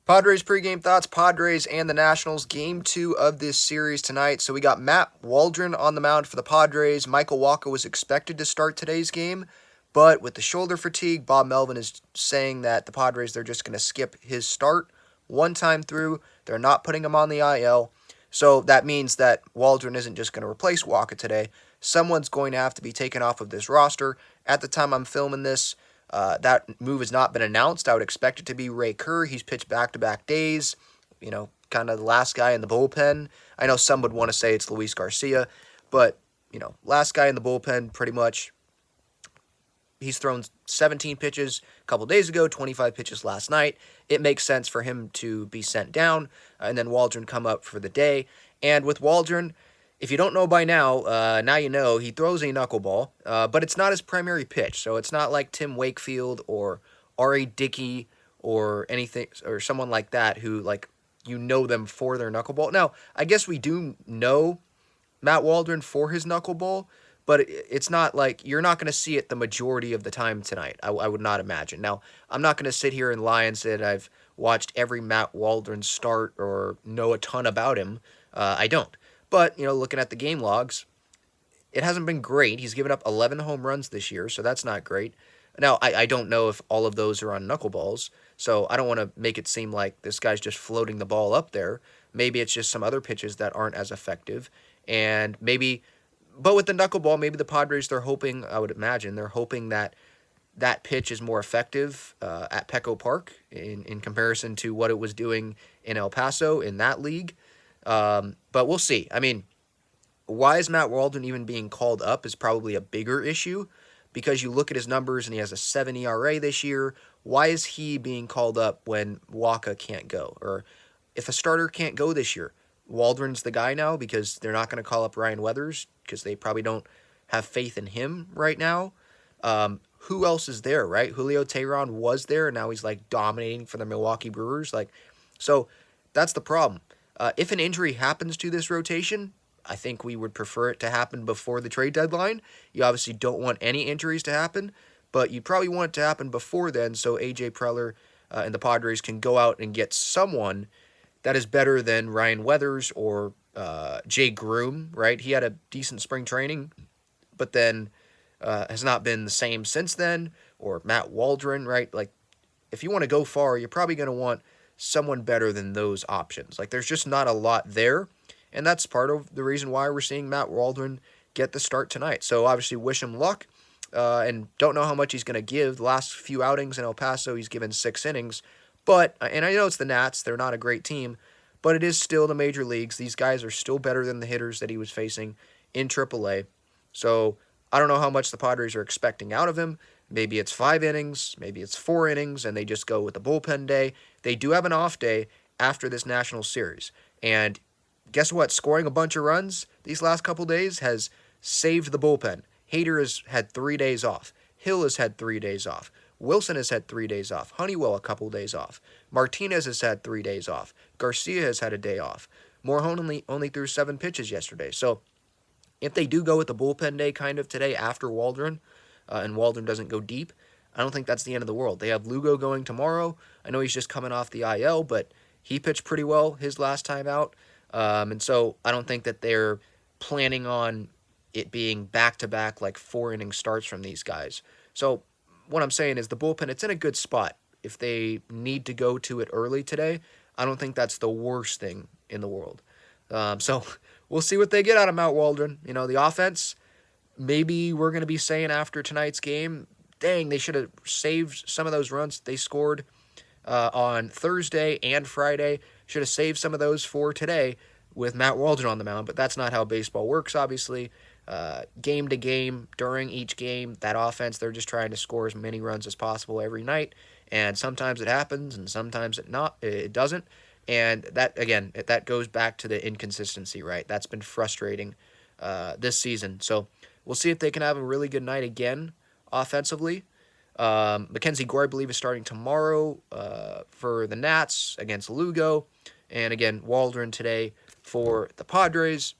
Padres pregame thoughts, Padres and the Nationals, game 2 of this series tonight. So we got Matt Waldron on the mound for the Padres. Michael Wacha was expected to start today's game, but with the shoulder fatigue, Bob Melvin is saying that the Padres, they're just going to skip his start one time through. They're not putting him on the IL. So that means that Waldron isn't just going to replace Wacha today. Someone's going to have to be taken off of this roster. At the time I'm filming this, that move has not been announced. I would expect it to be Ray Kerr. He's pitched back-to-back days, kind of the last guy in the bullpen. I know some would want to say it's Luis Garcia, but, last guy in the bullpen pretty much. He's thrown 17 pitches a couple days ago, 25 pitches last night. It makes sense for him to be sent down, and then Waldron come up for the day. And with Waldron, if you don't know by now, now you know, he throws a knuckleball, but it's not his primary pitch. So it's not like Tim Wakefield or R.A. Dickey or anything, or someone like that who, them for their knuckleball. Now, I guess we do know Matt Waldron for his knuckleball, but it's not like you're not going to see it the majority of the time tonight. I would not imagine. Now, I'm not going to sit here and lie and say that I've watched every Matt Waldron start or know a ton about him. I don't. But, looking at the game logs, it hasn't been great. He's given up 11 home runs this year, so that's not great. Now, I don't know if all of those are on knuckleballs, so I don't want to make it seem like this guy's just floating the ball up there. Maybe it's just some other pitches that aren't as effective, and but with the knuckleball, maybe the Padres, I would imagine, they're hoping that that pitch is more effective at Petco Park in comparison to what it was doing in El Paso in that league. But we'll see. I mean, why is Matt Waldron even being called up is probably a bigger issue, because you look at his numbers and he has a 7 ERA this year. Why is he being called up when Wacha can't go? Or if a starter can't go this year, Waldron's the guy now because they're not going to call up Ryan Weathers because they probably don't have faith in him right now. Who else is there, right? Julio Teheran was there, and now he's dominating for the Milwaukee Brewers. So that's the problem. If an injury happens to this rotation, I think we would prefer it to happen before the trade deadline. You obviously don't want any injuries to happen, but you probably want it to happen before then so A.J. Preller and the Padres can go out and get someone that is better than Ryan Weathers or Jay Groom, right? He had a decent spring training, but then has not been the same since then. Or Matt Waldron, right? If you want to go far, you're probably going to want someone better than those options. There's just not a lot there, and that's part of the reason why we're seeing Matt Waldron get the start tonight. So obviously wish him luck, and don't know how much he's going to give. The last few outings in El Paso, he's given 6 innings, and I know it's the Nats, they're not a great team, but it is still the major leagues. These guys are still better than the hitters that he was facing in AAA. So I don't know how much the Padres are expecting out of him. Maybe it's 5 innings, maybe it's 4 innings, and they just go with the bullpen day. They do have an off day after this National Series. And guess what? Scoring a bunch of runs these last couple days has saved the bullpen. Hader has had 3 days off. Hill has had 3 days off. Wilson has had 3 days off. Honeywell a couple days off. Martinez has had 3 days off. Garcia has had a day off. Morhone only threw 7 pitches yesterday. So if they do go with the bullpen day kind of today after Waldron, and Waldron doesn't go deep, I don't think that's the end of the world. They have Lugo going tomorrow. I know he's just coming off the IL, but he pitched pretty well his last time out. And so I don't think that they're planning on it being back-to-back 4-inning starts from these guys. So what I'm saying is the bullpen, it's in a good spot. If they need to go to it early today, I don't think that's the worst thing in the world. So we'll see what they get out of Matt Waldron. The offense, maybe we're going to be saying after tonight's game, dang, they should have saved some of those runs they scored on Thursday and Friday. Should have saved some of those for today with Matt Waldron on the mound, but that's not how baseball works, obviously. Game to game, during each game, that offense, they're just trying to score as many runs as possible every night, and sometimes it happens, and sometimes it doesn't, and that goes back to the inconsistency, right? That's been frustrating this season, so we'll see if they can have a really good night again offensively. Mackenzie Gore, I believe, is starting tomorrow for the Nats against Lugo. And again, Waldron today for the Padres.